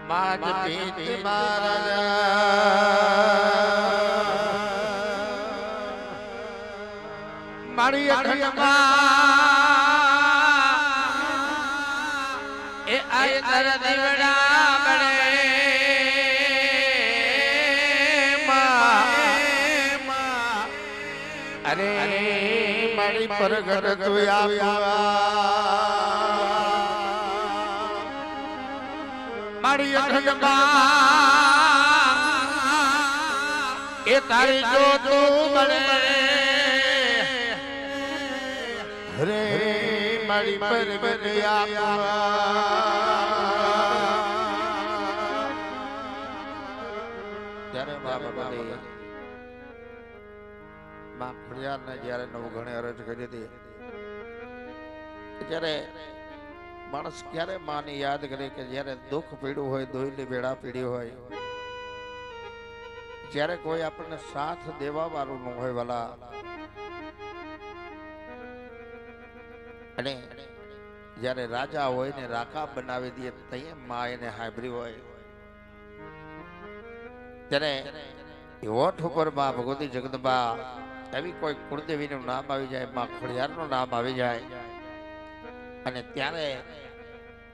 માજ પીત મારા મારી અખંડમાં એ આય તર દીવડા બળે અરે મારી પરગટ તું મારી અખંડમાં એ તારી જો તું બળે રે મારી પરગટ ત્યારે બાબા માં ખોડિયારને જ્યારે નવઘણે અરજ કરી હતી ત્યારે માણસ ક્યારે માને યાદ કરે કે જ્યારે દુઃખ પીડ્યું હોય દોઈલી બેડા પીડી હોય જ્યારે કોઈ આપણને સાથ દેવા વાળું ન હોય વાલા અને જ્યારે રાજા હોય ને રાકા બનાવી દે તૈયે માં એને હાંભળી હોય ત્યારે હોઠ ઉપર માં ભગવતી જગદંબા એવી કોઈ કુળદેવીનું નામ આવી જાય માં ખોડિયારનું નામ આવી જાય અને ત્યારે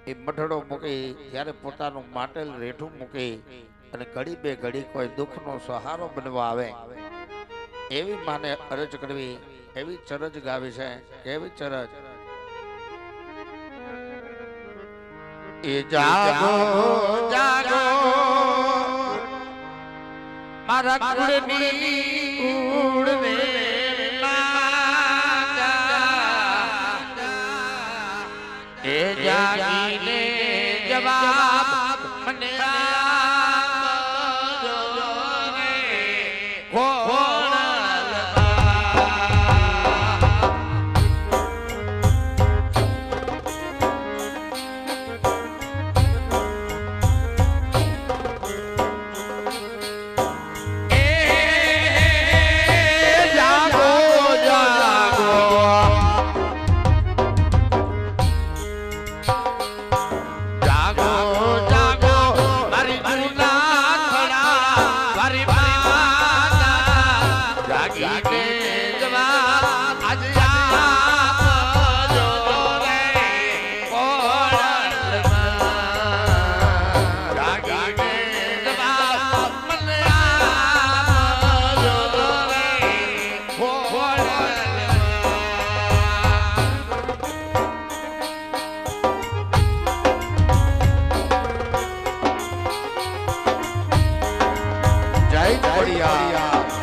એ મઢડો મૂકી ત્યારે પોતાનું માટેલ રેઠું મૂકી અને ઘડી બે ઘડી કોઈ દુઃખનો સહારો બનવા આવે એવી માને અરજ કરવી એવી ચરજ ગાવી છે કેવી ચરજ એ જાગો જાગો મારા કુળની કુળને એ જાગીને જવાબ મને આપજો રે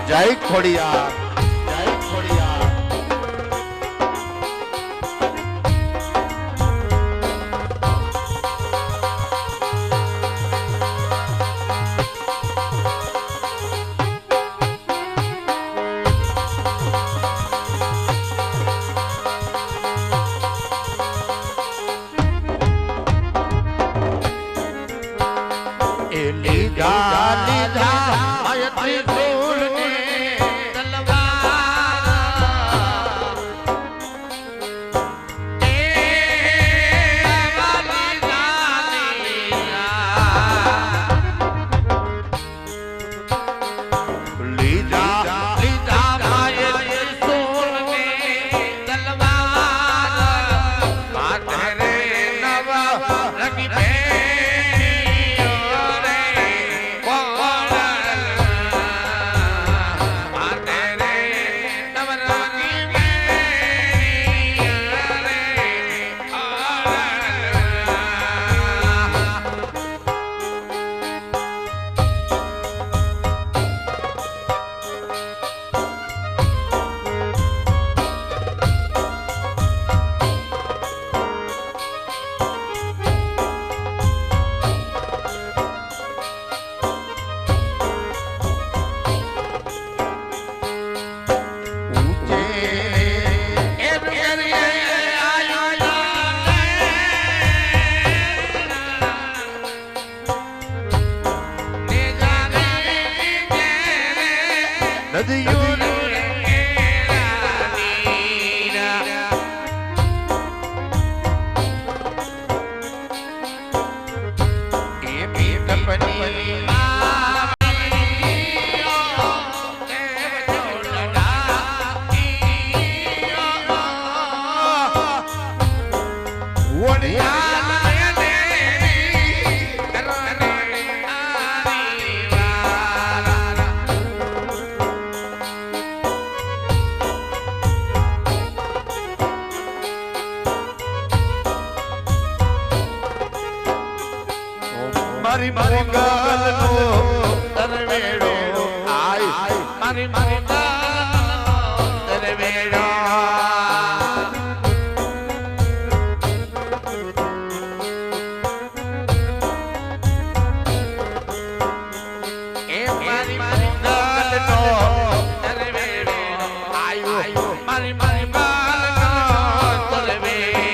જય ખોડિયાર જય ખોડિયાર એ લીધા લીધા મારી મોગલનો તરવેડો આય મારી મોગલનો તરવેડો એ મારી મોગલનો તરવેડો આયો મારી મોગલનો તરવેડા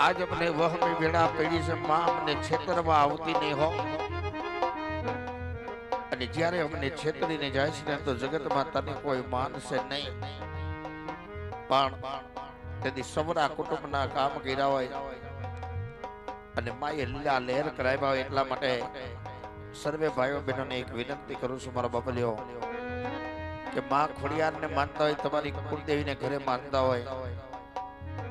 आज अपने वह में बेड़ा पेड़ी से मां हमने छेतरवा आवती नहीं हो અને જ્યારે અમને છેતરીને જાય છે ને તો જગતમાં તને કોઈ માનશે નહીં પણ તેથી સવરા કુટુંબના કામ કર્યા હોય અને માએ લીલા લહેર કરાવ્યા હોય એટલા માટે સર્વે ભાઈઓ બહેનોને એક વિનંતી કરું છું મારા બાપલીઓ કે માં ખોડિયારને માનતા હોય તમારી કુળદેવીને ઘરે માનતા હોય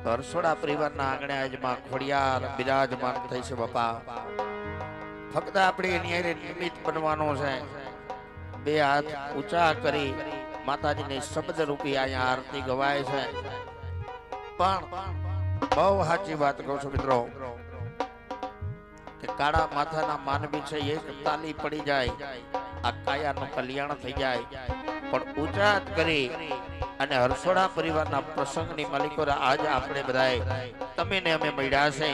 હરસોડા પરિવારના આંગણે આજ માં ખોડિયાર બિરાજમાન થઈ છે બાપા ફક્ત આપણે એની હારે નિમિત્ત બનવાનો છે બે હાથ ઊંચા કરી માતાજીની શબ્દ રૂપી અહીંયા આરતી ગવાય છે પણ બહુ સાચી વાત કહું છું મિત્રો કે કાળા માથાના માનવી છે એક તાલી પડી જાય આ કાયાનું કલ્યાણ થઈ જાય પણ ઊંચા કરી અને હરસોડા પરિવારના પ્રસંગની માલિકો આજ આપણે બધાએ તમે ને અમે મળ્યા છે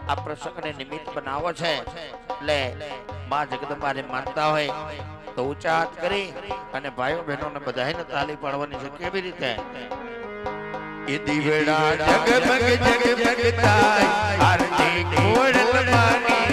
આ પ્રસંગને નિમિત્ત બનાવો છે એટલે માં જગદંબાને માનતા હોય તો ઊંચા હાથ કરી અને ભાઈઓ બહેનોને બધાને તાલી પાડવાની છે કેવી રીતે એ દીવેડા જગમગ જગમગ થાય આરતી ખોડલ માની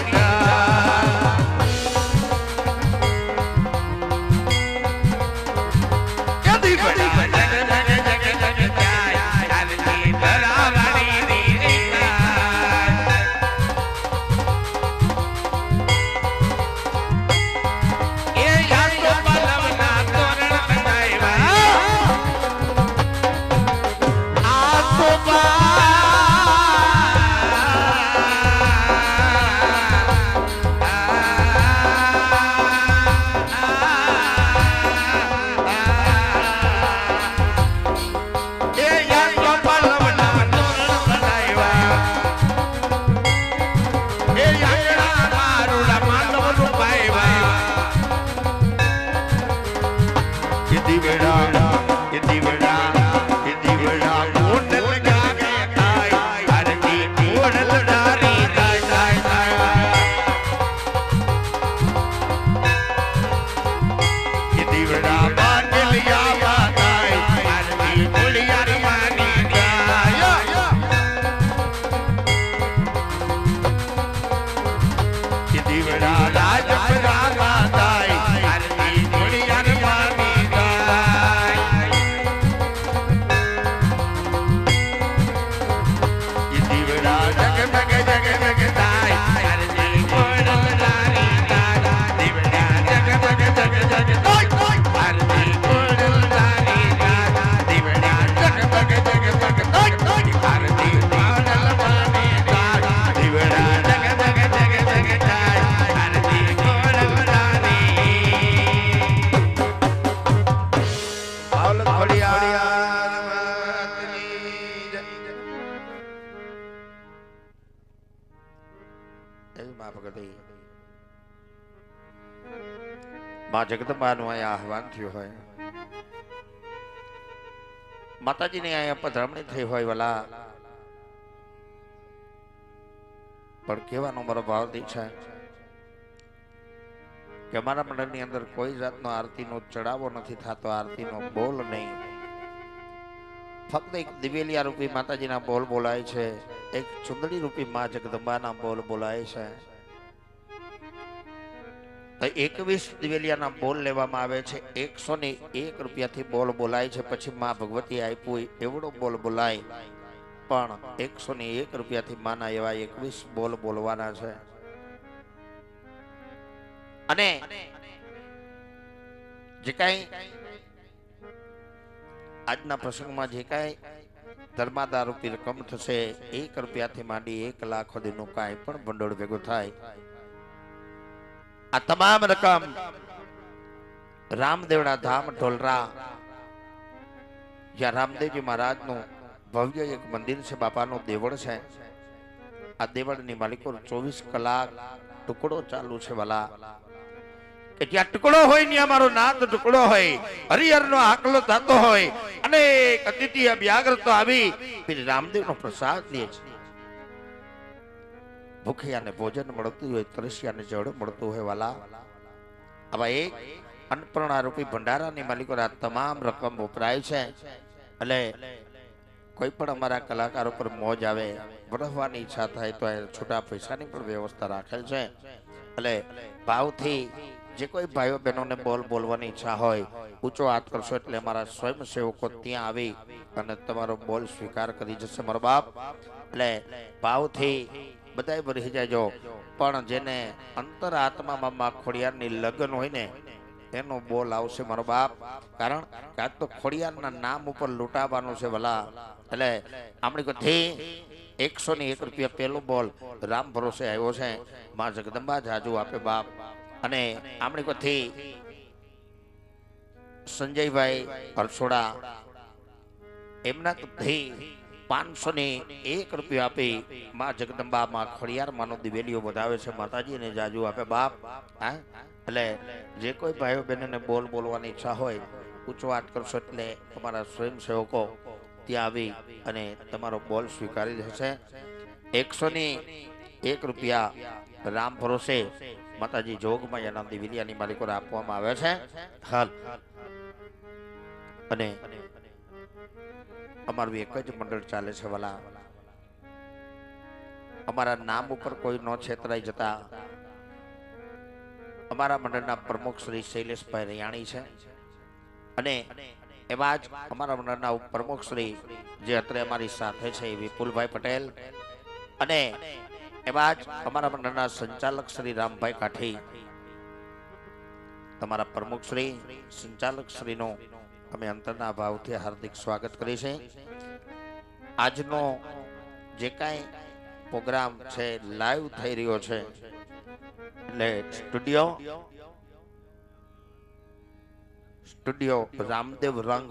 માં જગદંબાનું અહીંયા આહવાન થયું હોય, માતાજીની અહીંયા પધરામણી થઈ હોય વાલા, પણ કહેવાનો મારો ભાવ છે કે અમારા મંડળની અંદર કોઈ જાતનો આરતીનો ચડાવો નથી થતો, આરતીનો બોલ નહીં, ફક્ત એક દિવેલિયા રૂપી માતાજીના બોલ બોલાય છે, એક ચુંદડી રૂપી માં જગદંબાના બોલ બોલાય છે. તો 21 દિવેલિયાના બોલ લેવામાં આવે છે, 101 રૂપિયાથી બોલ બોલાય છે. પછી માં ભગવતી આપ્યું એવડો બોલ બોલાય, પણ 101 રૂપિયાથી માના એવા 21 બોલ બોલવાના છે. અને જે કાંઈ આજના પ્રસંગમાં જે કાંઈ ધર્માદા રૂપી રકમ થશે, 1 રૂપિયાથી માંડી 1 લાખ સુધીનું કાંઈ પણ ભંડોળ ભેગું થાય, આ તમામ રકમ રામદેવડા ધામ ઢોલરા, જ્યાં રામદેવજી મહારાજનું ભવ્ય એક મંદિર છે, બાપાનું દેવળ છે. આ દેવળની માલિકો 24 કલાક ટુકડો ચાલુ છે વાલા, કે જ્યાં ટુકડો હોય ને અમારો નાદ ટુકડો હોય, હરિહરનો આકલો થતો હોય, અનેક અતિથિ અભ્યાગ્રતો આવી રામદેવનો પ્રસાદ લે છે. ભૂખ્યાને ભોજન મળતું હોય, તરસ્યાને જળ મળતું હોય વાલા, આવા એક અન્નપૂર્ણા રૂપી ભંડારાની માલિકો આ તમામ રકમ વપરાય છે. એટલે કોઈ પણ અમારા કલાકારો પર મોજ આવે, વરસવાની ઈચ્છા થાય તો છૂટા પૈસાની પણ વ્યવસ્થા રાખેલ છે. એટલે ભાવથી જે કોઈ ભાઈઓ બહેનોને બોલ બોલવાની ઈચ્છા હોય, ઊંચો હાથ કરશો એટલે અમારા સ્વયંસેવકો ત્યાં આવી અને તમારો બોલ સ્વીકાર કરી જશે મારો બાપ. એટલે ભાવથી બધાય ભરી જાયજો, પણ જેને અંતર આત્મામાં માં ખોડિયારની લગ્ન હોય ને એનો બોલ આવશે મારો બાપ, કારણ કે આજ તો ખોડિયારના નામ ઉપર લૂંટાવાનું છે ભલા. એટલે આપણી કથી 101 રૂપિયા પેલો બોલ રામ ભરોસે આવ્યો છે, માં જગદંબા જાજુ આપે બાપ. અને આપણી કથી સંજયભાઈ હરસોડા એમના કથી 501 રૂપિયા આપી માં જગદંબા માં ખોડિયાર માનો દિવેલીઓ વધાવે છે, માતાજીને જાજુ આપે બાપ. હા, એટલે જે કોઈ ભાઈઓ બહેનોને બોલ બોલવાની ઈચ્છા હોય, ઊંચો વાત કરશો એટલે તમારા સ્વયંસેવકો ત્યાં આવી અને તમારો બોલ સ્વીકારી લેશે. 101 રૂપિયા રામ ભરોસે માતાજી જોગમાં એના દિવેલિયાની માલિકો આપવામાં આવે છે. હાલ અને અમારું એક જ મંડળ ચાલે છે વાલા, અમારા નામ ઉપર કોઈ ન છેતરાઈ જતા અમારા મંડળના પ્રમુખ શ્રી શૈલેષભાઈ રૈયાણી છે, અને એવા જ અમારા મંડળના પ્રમુખ શ્રી જે અત્યારે અમારી સાથે છે વિપુલભાઈ પટેલ, અને એવા જ અમારા મંડળના સંચાલક શ્રી રામભાઈ કાઠી. તમારા પ્રમુખ શ્રી સંચાલક શ્રીનો અમે અંતરના ભાવથી હાર્દિક સ્વાગત કરીએ છીએ. આજનો જે કાંઈ પ્રોગ્રામ છે લાઈવ થઈ રહ્યો છે, એટલે સ્ટુડિયો રામદેવ રંગ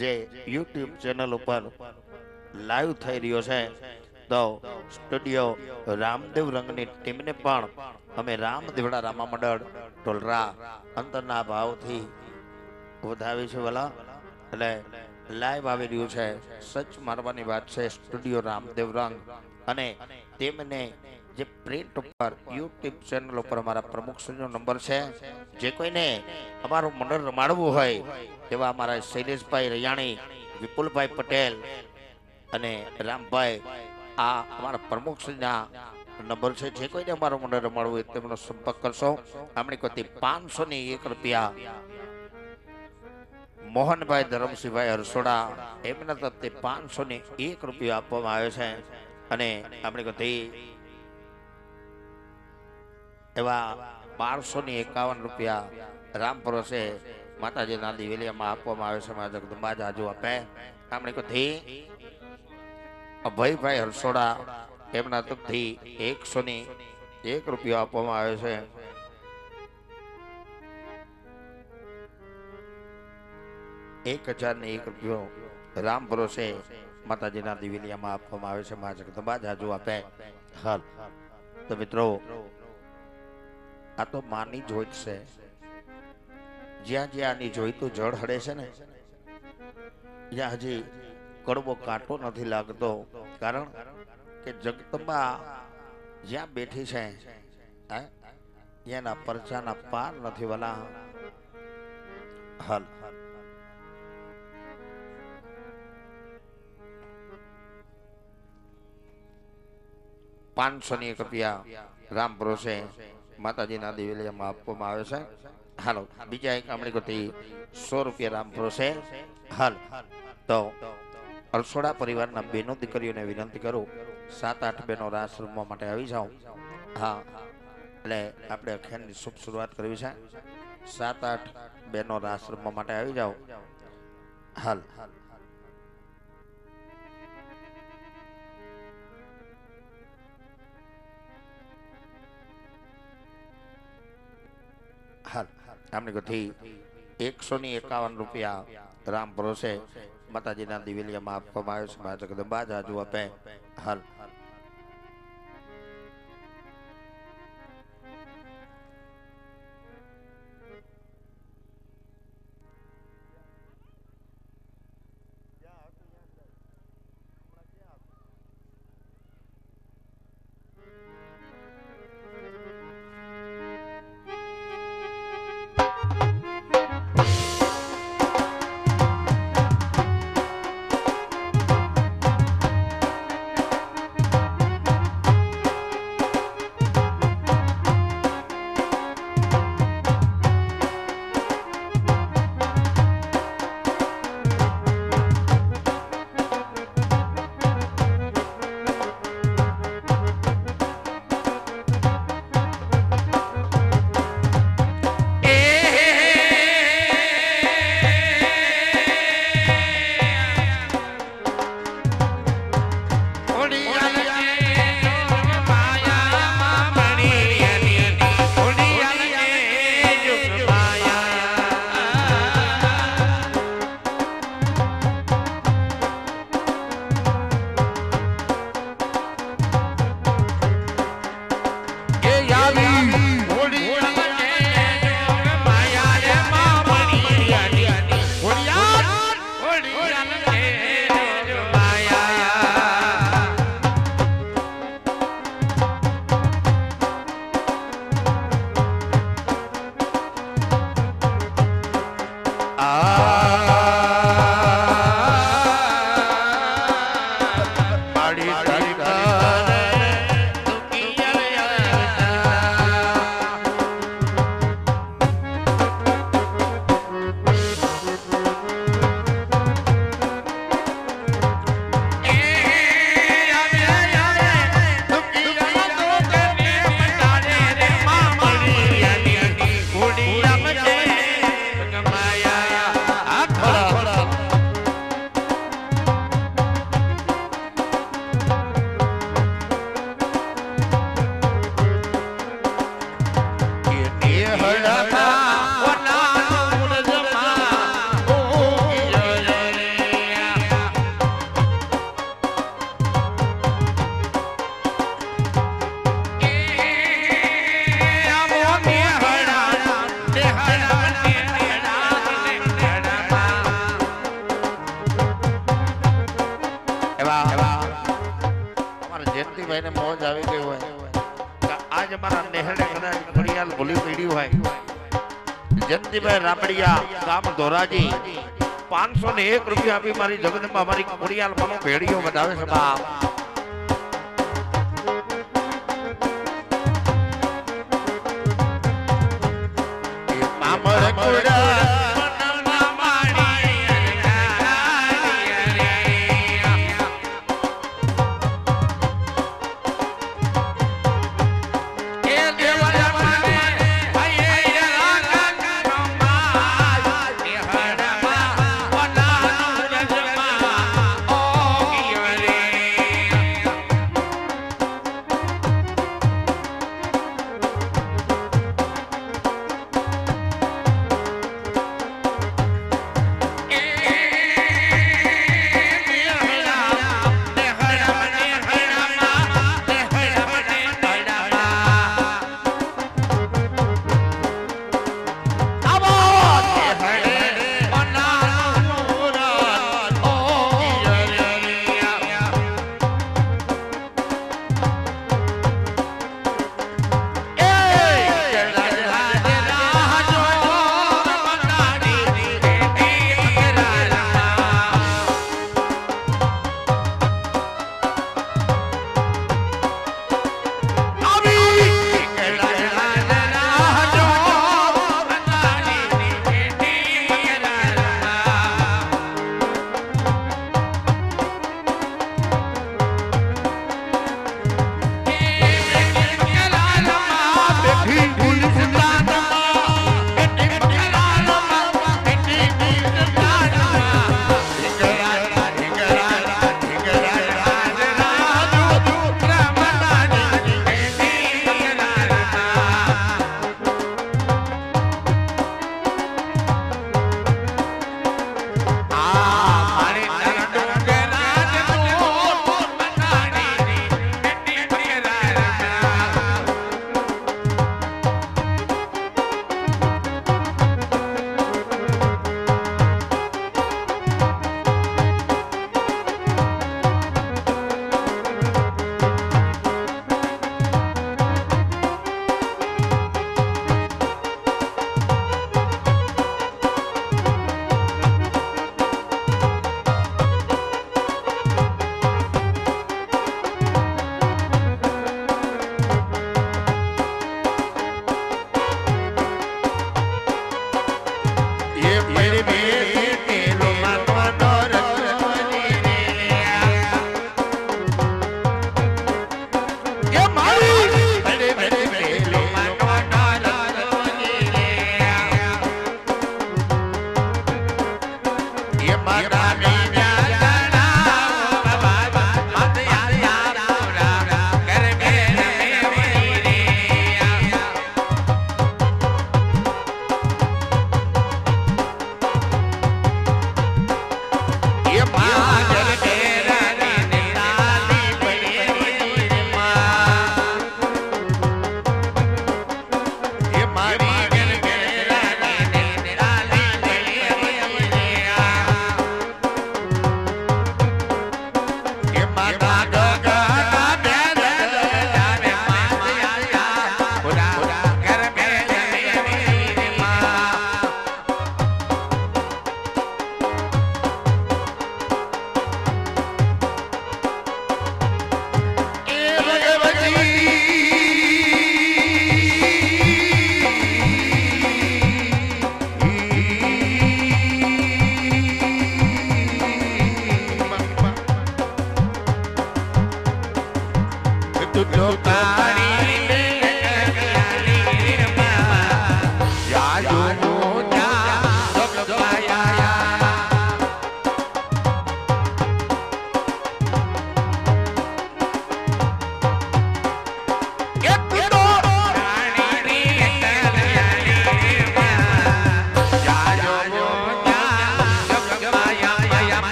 જે યુટ્યુબ ચેનલ ઉપર લાઈવ થઈ રહ્યો છે, તો સ્ટુડિયો રામદેવ રંગની ટીમને પણ અમે રામદેવડા રામા મંડળ ઢોલરા અંતરના ભાવથી વધાવી છે વાલા. એટલે લાઈવ આવી રહ્યું છે, સચ મારવાની વાત છે. સ્ટુડિયો રામદેવ રંગ અને તેમને જે પ્રિન્ટ ઉપર યુટ્યુબ ચેનલ ઉપર અમારા પ્રમુખશ્રીનો નંબર છે, જે કોઈને અમારું મંડળ રમાડવું હોય એવા અમારા શૈલેષભાઈ રૈયાણી, વિપુલભાઈ પટેલ અને રામભાઈ, આ અમારા પ્રમુખશ્રીના નંબર છે. જે કોઈને અમારું મંડળ રમાડવું હોય તેમનો સંપર્ક કરશો. આપણી કોતી 501 રૂપિયા મોહનભાઈ ધરમસિંહભાઈ હરસોડા એમના તરફથી 501 રૂપિયા આપવામાં આવે છે. અને આપણી કોતી એવા 1251 રૂપિયા રામ ભરોસે માતાજીના દિવેલિયામાં આપવામાં આવે છે. મા જગદંબા જાજુ આપે. આપણી કોથી અભયભાઈ હરસોડા એમના તરફથી 101 રૂપિયા આપવામાં આવે છે. ₹1001 રામ ભરોસે માતાજીના દિવેલિયામાં આપવામાં આવે છે. મા જગદંબા જાજુ આપે. હાલ તો મિત્રો, આ તો માની જોઈત છે. જ્યાં જ્યાં આની જોઈતું જળ હડે છે ને જ્યાં હજી કડવો કાંટો નથી લાગતો, કારણ કે જગદંબા જ્યાં બેઠી છે એના પરચાના પાર નથી વાલા. હાલ 500 રૂપિયા રામ ભરોસે માતાજીના દિવેલિયામાં આપવામાં આવે છે. હાલો બીજા એક આમણી ગતિ 100 રૂપિયા રામ ભરોસે. હાલ તો અરસોડા પરિવારના બેનો દીકરીઓને વિનંતી કરું 7-8 બહેનો રાસ રમવા માટે આવી જાઓ. હા એટલે આપણે અખિયાનની શુભ શરૂઆત કરવી છે. 7-8 બહેનો રાસ રમવા માટે આવી જાઓ. હાલ હાલ આમની ગતિ 151 રૂપિયા રામ ભરોસે માતાજીના દિવેલિયામાં આપવામાં આવ્યો છે. માતા જગદંબા જાજુ આપે. હાલ જયંતિભાઈ રામડિયા ગામ ધોરાજી 501 રૂપિયા આપી મારી જગદંબા મારી ખોડિયાલ માનો ભેડિયો વધાવે છે બાપ.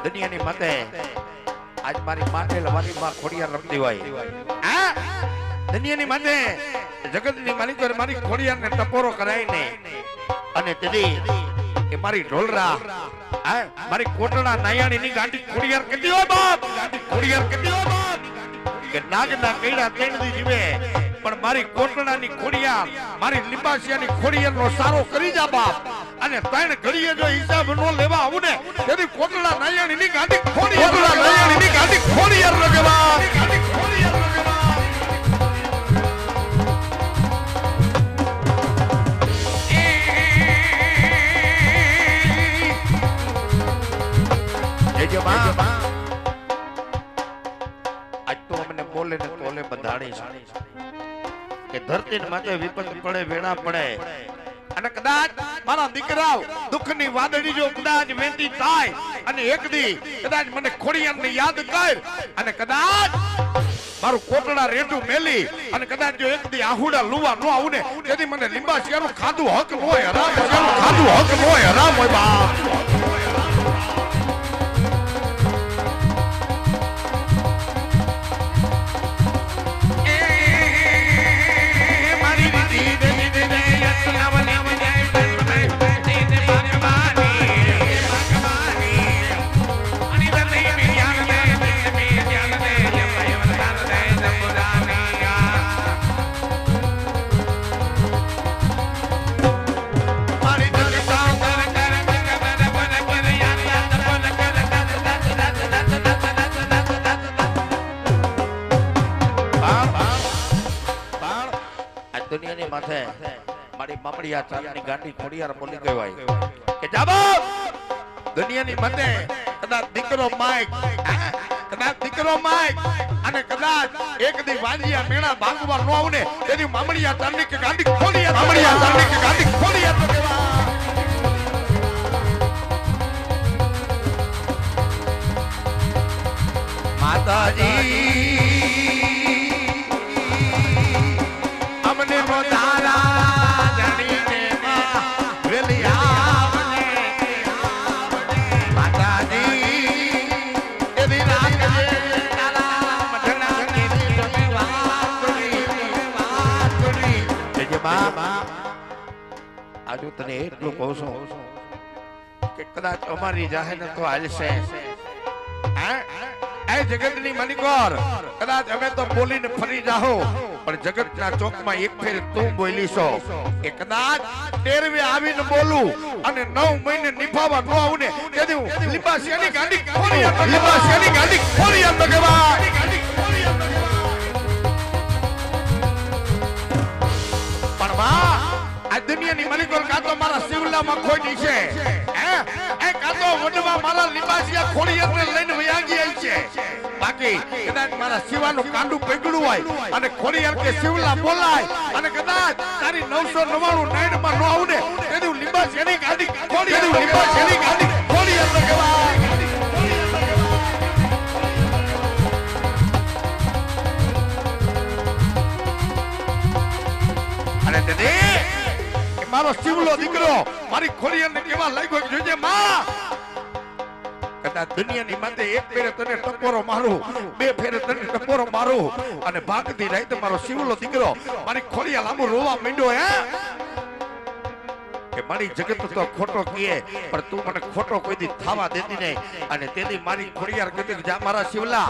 દુનિયાની મતે આજ મારી માટે લવાની માં ખોડિયાર રમતી હોય આ દુનિયાની મતે જગતની માલિક મારી ખોડિયાર ને ટપોરો કરાય ને અને તેદી એ મારી ઢોલરા આ મારી કોટડા નાયાણી ની ગાંડી ખોડિયાર કીધી હો બાપ ગાંડી ખોડિયાર કીધી હો બાપ કે નાગના કઈડા તેણદી જીવે પણ મારી કોટડાની ખોડિયાર મારી લીંબાસિયાની ખોડિયાર નો સારો કરી જા બાપ અને ત્રણ ઘડીએ જો હિસાબ નો લેવા આવું ને તેથી કોટડા નાયાણી ની ગાંડી ખોડિયાર કોટડા નાયાણી ની ગાંડી ખોડિયાર લગવા ગાંડી ખોડિયાર લગવા એ જો માં આજ તો અમને બોલે ને તોલે બંધાણી છે કે ધરતી માથે વિપત પડે વેણા પડે અને કદાચ મારા દીકરાઓ દુઃખની વાદળી જો કદાચ વેંતી થાય અને એક દી કદાચ મને ખોડિયારને યાદ કર અને કદાચ મારું કોટડા રેટું મેલી અને કદાચ જો એક દી આહુડા લુવા નો આવું ને તેથી મને લીંબાસિયાનું ખાધું હક ન હોય હરામ ખાધું હક ન હોય હરામ હોય બા દુનિયાની માથે મારી મામડિયા ચાંદની ગાંડી ખોડિયાર બોલી ગઈ હોય કે જાબો દુનિયાની માથે કદાચ દીકરો માઈક અને કદાચ એક દી વાંજિયા મેણા ભાગવા નો આવને તેની મામડિયા ચાંદની કે ગાંડી ખોડિયાર મામડિયા ચાંદની કે ગાંડી ખોડિયાર તો કેવા માતાજી આજુ તને એટલું કહું છું કે કદાચ અમારી જાહેર તો હાલશે એ જગતની મલિકોર કદાચ અમે તો બોલીને ફરી જાહો પણ જગતના ચોકમાં એક ફેર તું બોલી છો કે કદાચ 13વે આવીને બોલું અને 9 મહિને નિભાવવા ન આવું ને તેથી લીંબાસિયાની ગાંડી ખોડિયાર લીંબાસિયાની ગાંડી ખોડિયાર લગવા પણ માં આ દુનિયાની માલિકો કાં તો મારા શિવલામાં ખોઈ છે હે એ કાં તો વડવા મારા લીંબાસિયા ખોડિયારને લઈને વયાગી આવી છે બાકી કદાચ મારા શિવાનું કાંડું પકડ્યું હોય અને ખોડિયાર કે શિવલા બોલાય અને કદાચ તારી 999 નાઈટમાં નો આવડે તેનું લીંબાસિયાની ગાડી ખોડિયાર લીંબાસિયાની ગાડી ખોડિયાર નો કહેવાય અને તે મારો શિવલો દીકરો મારી ખોડિયારને કેવા લાગ્યો કે જોજે માં કદાચ દુનિયાની માથે એક ફેરે તને ટપોરો મારું બે ફેરે તને ટપોરો મારું અને ભાગતી રાત મારો શિવલો દીકરો મારી ખોડિયા લાંબુ રોવા માંડ્યો હે કે મારી જગત તો ખોટો કહે પણ તું મને ખોટો કોઈ દી થાવા દેતી નહીં અને તેથી મારી ખોડિયાર કહેતી કે જા મારા શિવલા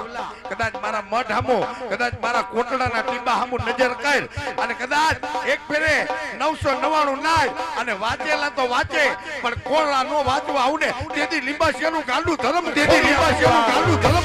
કદાચ મારા મઢ હામો કદાચ મારા કોટડાના ટીંબા હામો નજર કર અને કદાચ એક ફેરે 999 નાય અને વાંચેલા તો વાંચે પણ કોળા નો વાંચવા આવડે તેથી લીંબાસિયાનું ગાંડું ધર્મ તેથી લીંબાસિયાનું ગાંડું ધર્મ